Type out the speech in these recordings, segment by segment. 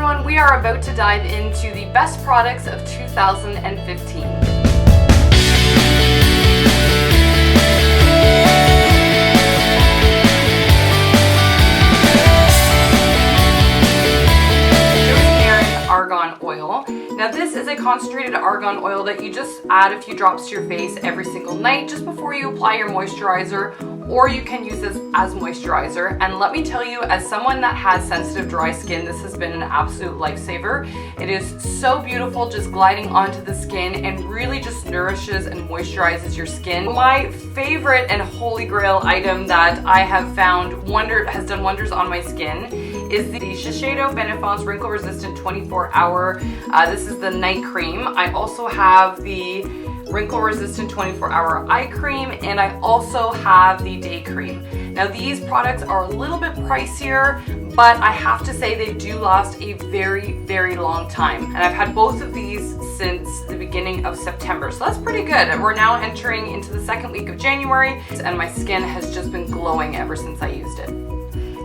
everyone, we are about to dive into the best products of 2015. Argan oil. Now this is a concentrated argan oil that you just add a few drops to your face every single night just before you apply your moisturizer, or you can use this as moisturizer. And let me tell you, as someone that has sensitive dry skin, this has been an absolute lifesaver. It is so beautiful just gliding onto the skin and really just nourishes and moisturizes your skin. My favorite and holy grail item that I have found has done wonders on my skin is the Shiseido Benefiance wrinkle resistant 24-hour. This is the night cream. I also have the wrinkle resistant 24-hour eye cream, and I also have the day cream. Now these products are a little bit pricier, but I have to say they do last a very long time. And I've had both of these since the beginning of September, so that's pretty good. And we're now entering into the second week of January, and my skin has just been glowing ever since I used it.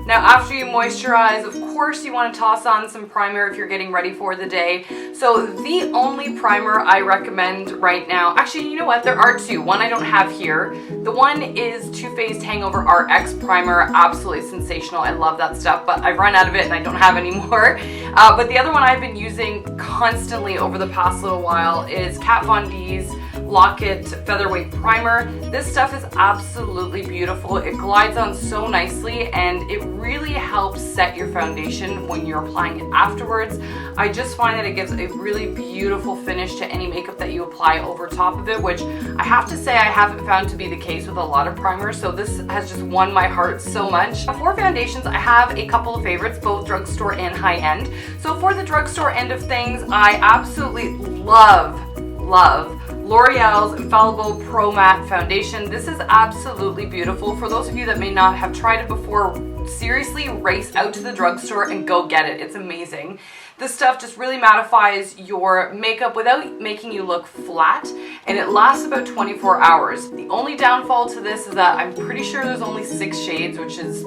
Now after you moisturize, of course you want to toss on some primer if you're getting ready for the day. So the only primer I recommend right now, actually you know what, there are two. One I don't have here. The one is Faced Hangover RX primer, absolutely sensational. I love that stuff, but I've run out of it and I don't have any more. But the other one I've been using constantly over the past little while is Kat Von D's Lock-it Featherweight Primer. This stuff is absolutely beautiful. It glides on so nicely and it really helps set your foundation when you're applying it afterwards. I just find that it gives a really beautiful finish to any makeup that you apply over top of it, which I have to say I haven't found to be the case with a lot of primers, so this has just won my heart so much. For foundations, I have a couple of favorites, both drugstore and high-end. So for the drugstore end of things, I absolutely love L'Oreal's Infallable Pro Matte Foundation. This is absolutely beautiful. For those of you that may not have tried it before, seriously race out to the drugstore and go get it. It's amazing. This stuff just really mattifies your makeup without making you look flat, and it lasts about 24 hours. The only downfall to this is that I'm pretty sure there's only 6 shades, which is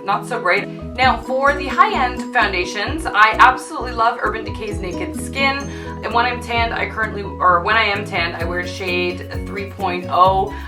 not so great. Now for the high-end foundations, I absolutely love Urban Decay's Naked Skin. And when I'm tanned, when I am tanned, I wear shade 3.0.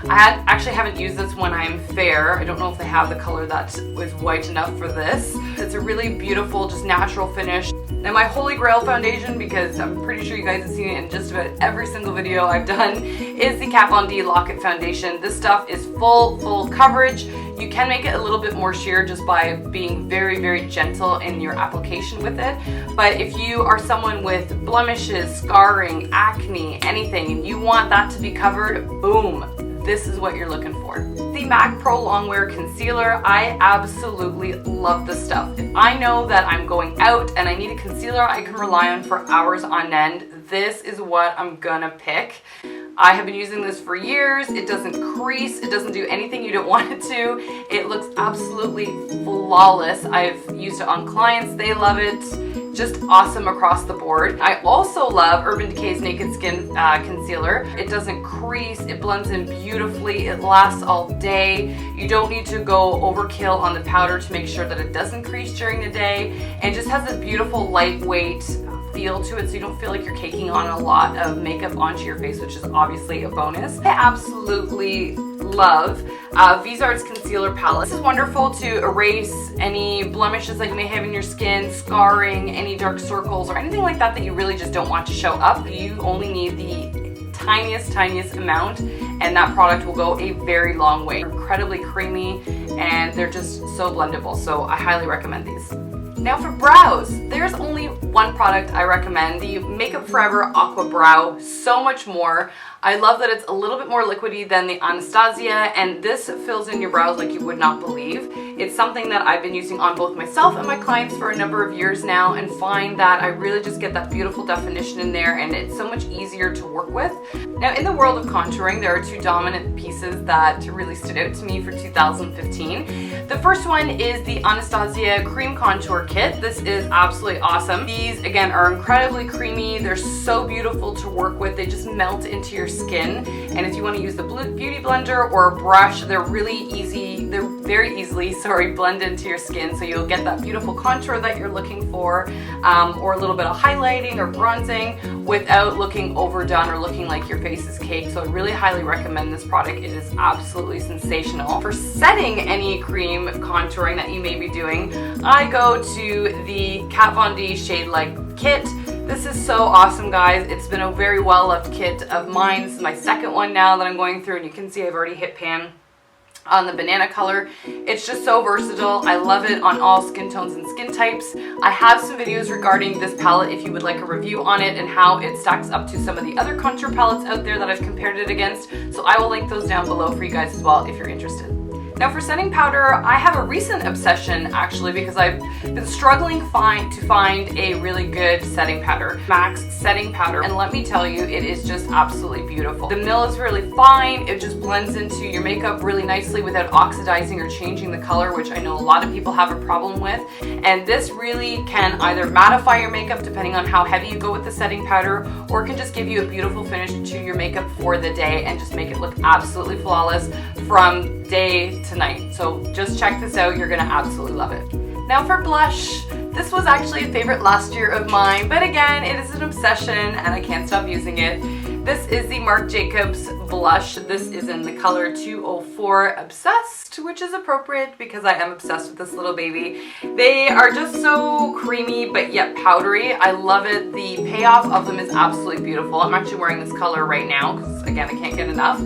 I actually haven't used this when I'm fair. I don't know if they have the color that was white enough for this. It's a really beautiful, just natural finish. Now my holy grail foundation, because I'm pretty sure you guys have seen it in just about every single video I've done, is the Kat Von D Lock-it Foundation. This stuff is full coverage. You can make it a little bit more sheer just by being very gentle in your application with it. But if you are someone with blemishes, scarring, acne, anything, and you want that to be covered, boom, this is what you're looking for. The MAC Prolongwear Concealer, I absolutely love this stuff. If I know that I'm going out and I need a concealer I can rely on for hours on end, this is what I'm gonna pick. I have been using this for years. It doesn't crease. It doesn't do anything you don't want it to. It looks absolutely flawless. I've used it on clients. They love it. Just awesome across the board. I also love Urban Decay's Naked Skin Concealer. It doesn't crease. It blends in beautifully. It lasts all day. You don't need to go overkill on the powder to make sure that it doesn't crease during the day. And just has this beautiful lightweight feel to it, so you don't feel like you're caking on a lot of makeup onto your face, which is obviously a bonus. I absolutely love Vise Art's concealer palette. This is wonderful to erase any blemishes that you may have in your skin, scarring, any dark circles, or anything like that that you really just don't want to show up. You only need the tiniest amount, and that product will go a very long way. They're incredibly creamy, and they're just so blendable, so I highly recommend these. Now for brows, there's only one product I recommend, the Makeup Forever Aqua Brow. So much more. I love that it's a little bit more liquidy than the Anastasia, and this fills in your brows like you would not believe. It's something that I've been using on both myself and my clients for a number of years now, and find that I really just get that beautiful definition in there, and it's so much easier to work with. Now in the world of contouring, there are two dominant pieces that really stood out to me for 2015. The first one is the Anastasia Cream Contour Kit. This is absolutely awesome. These again are incredibly creamy. They're so beautiful to work with. They just melt into your skin, and if you want to use the beauty blender or a brush, they're really easy. They're very easily, blend into your skin, so you'll get that beautiful contour that you're looking for, or a little bit of highlighting or bronzing without looking overdone or looking like your face is caked. So I really highly recommend this product. It is absolutely sensational. For setting any cream contouring that you may be doing, I go to the Kat Von D Shade Light Kit. This is so awesome, guys. It's been a very well-loved kit of mine. This is my second one now that I'm going through, and you can see I've already hit pan on the banana color. It's just so versatile. I love it on all skin tones and skin types. I have some videos regarding this palette if you would like a review on it and how it stacks up to some of the other contour palettes out there that I've compared it against. So I will link those down below for you guys as well if you're interested. Now for setting powder, I have a recent obsession actually, because I've been struggling to find a really good setting powder, MAC's setting powder, and let me tell you, it is just absolutely beautiful. The mill is really fine. It just blends into your makeup really nicely without oxidizing or changing the color, which I know a lot of people have a problem with. And this really can either mattify your makeup depending on how heavy you go with the setting powder, or it can just give you a beautiful finish to your makeup for the day and just make it look absolutely flawless from day to night. So just check this out, you're gonna absolutely love it. Now for blush, this was actually a favorite last year of mine, but again, it is an obsession and I can't stop using it. This is the Marc Jacobs blush. This is in the color 204 Obsessed, which is appropriate because I am obsessed with this little baby. They are just so creamy but yet powdery. I love it. The payoff of them is absolutely beautiful. I'm actually wearing this color right now because again, I can't get enough.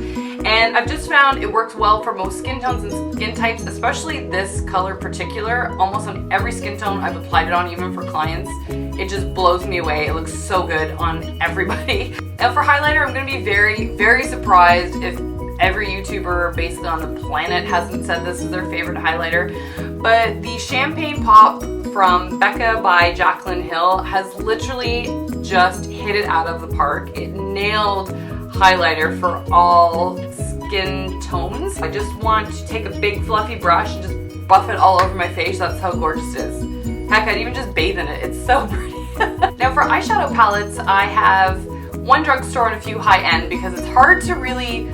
And I've just found it works well for most skin tones and skin types, especially this color particular. Almost on every skin tone I've applied it on, even for clients. It just blows me away. It looks so good on everybody. Now for highlighter, I'm going to be very, very surprised if every YouTuber basically on the planet hasn't said this is their favorite highlighter. But the Champagne Pop from Becca by Jaclyn Hill has literally just hit it out of the park. It nailed highlighter for all skin tones. I just want to take a big fluffy brush and just buff it all over my face. That's how gorgeous it is. Heck, I'd even just bathe in it. It's so pretty. Now for eyeshadow palettes, I have one drugstore and a few high-end because it's hard to really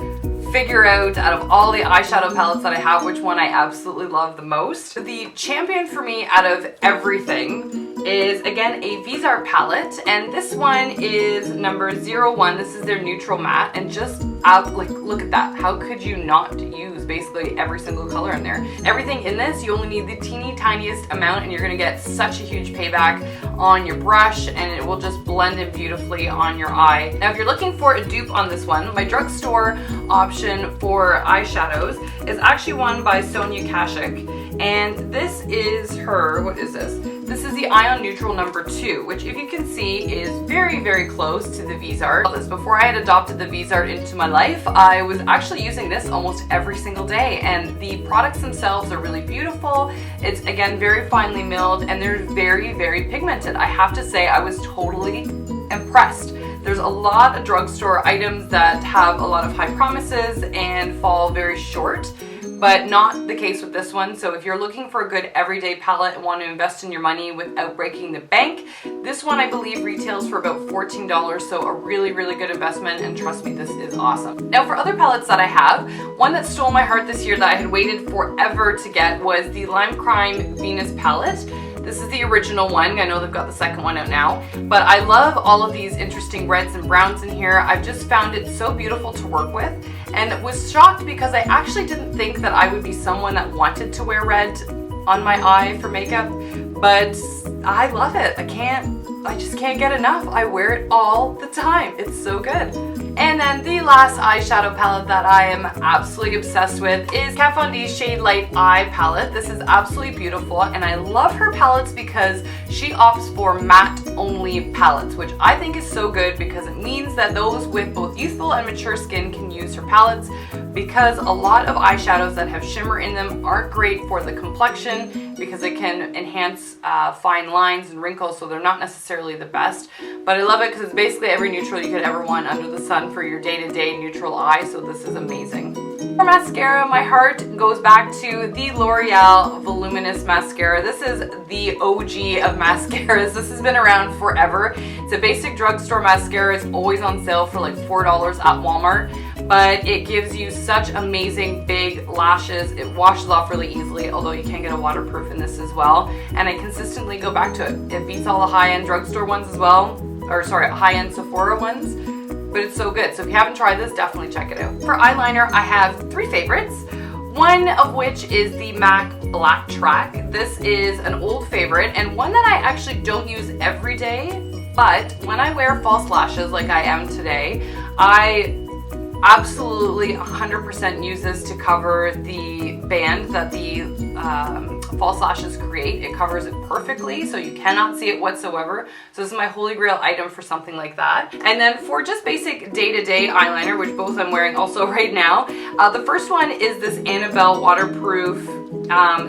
figure out of all the eyeshadow palettes that I have which one I absolutely love the most. The champion for me out of everything is again a Vise Art palette, and this one is number 01. This is their neutral matte, and just look at that. How could you not use basically every single color in there? Everything in this, you only need the teeny tiniest amount and you're gonna get such a huge payback on your brush, and it will just blend in beautifully on your eye. Now if you're looking for a dupe on this one, my drugstore option for eyeshadows is actually one by Sonia Kaschuk, and this is her, what is this? This is the Ion Neutral number 2, which if you can see is very, very close to the Vise Art. Before I had adopted the Vise Art into my life, I was actually using this almost every single day, and the products themselves are really beautiful. It's again very finely milled, and they're very, very pigmented. I have to say I was totally impressed. There's a lot of drugstore items that have a lot of high promises and fall very short, but not the case with this one. So if you're looking for a good everyday palette and want to invest in your money without breaking the bank, this one I believe retails for about $14, so a really, really good investment, and trust me, this is awesome. Now for other palettes that I have, one that stole my heart this year that I had waited forever to get was the Lime Crime Venus palette. This is the original one. I know they've got the second one out now, but I love all of these interesting reds and browns in here. I've just found it so beautiful to work with, and was shocked because I actually didn't think that I would be someone that wanted to wear red on my eye for makeup, but I love it. I just can't get enough. I wear it all the time. It's so good. And then the last eyeshadow palette that I am absolutely obsessed with is Kat Von D's Shade Light Eye palette. This is absolutely beautiful, and I love her palettes because she opts for matte only palettes, which I think is so good because it means that those with both youthful and mature skin can use her palettes, because a lot of eyeshadows that have shimmer in them aren't great for the complexion because it can enhance fine lines and wrinkles, so they're not necessarily the best. But I love it because it's basically every neutral you could ever want under the sun for your day-to-day neutral eye, so this is amazing. For mascara, my heart goes back to the L'Oreal Voluminous mascara. This is the OG of mascaras. This has been around forever. It's a basic drugstore mascara. It's always on sale for like $4 at Walmart, but it gives you such amazing big lashes. It washes off really easily, although you can get a waterproof in this as well. And I consistently go back to it. It beats all the high-end drugstore ones as well, or sorry, high-end Sephora ones. But it's so good. So if you haven't tried this, definitely check it out. For eyeliner, I have 3 favorites. One of which is the MAC Black Track. This is an old favorite and one that I actually don't use every day, but when I wear false lashes like I am today, I absolutely 100% use this to cover the band that the false lashes create. It covers it perfectly, so you cannot see it whatsoever. So this is my holy grail item for something like that. And then for just basic day-to-day eyeliner, which both I'm wearing also right now, the first one is this Annabelle waterproof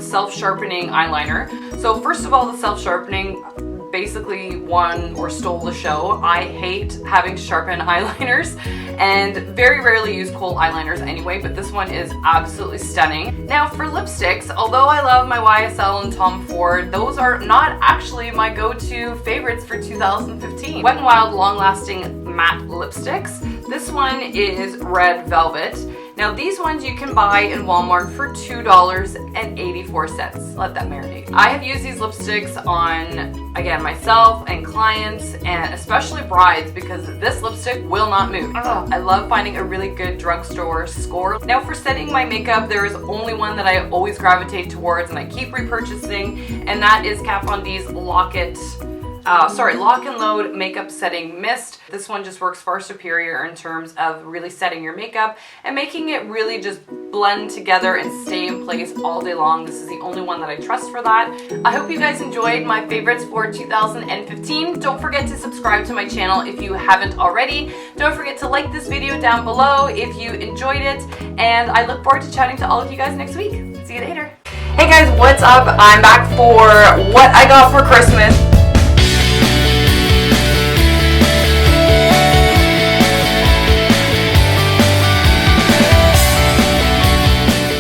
self-sharpening eyeliner. So first of all, the self-sharpening basically won or stole the show. I hate having to sharpen eyeliners and very rarely use kohl eyeliners anyway, but this one is absolutely stunning. Now for lipsticks, although I love my YSL and Tom Ford, those are not actually my go-to favorites for 2015. Wet n Wild long lasting matte lipsticks. This one is Red Velvet. Now these ones you can buy in Walmart for $2.84. Let that marinate. I have used these lipsticks on, again, myself and clients, and especially brides, because this lipstick will not move. I love finding a really good drugstore score. Now for setting my makeup, there is only one that I always gravitate towards and I keep repurchasing, and that is Kat Von D's Lock-it. Lock and Load Makeup Setting Mist. This one just works far superior in terms of really setting your makeup and making it really just blend together and stay in place all day long. This is the only one that I trust for that. I hope you guys enjoyed my favorites for 2015. Don't forget to subscribe to my channel if you haven't already. Don't forget to like this video down below if you enjoyed it, and I look forward to chatting to all of you guys next week. See you later. Hey guys, what's up? I'm back for what I got for Christmas.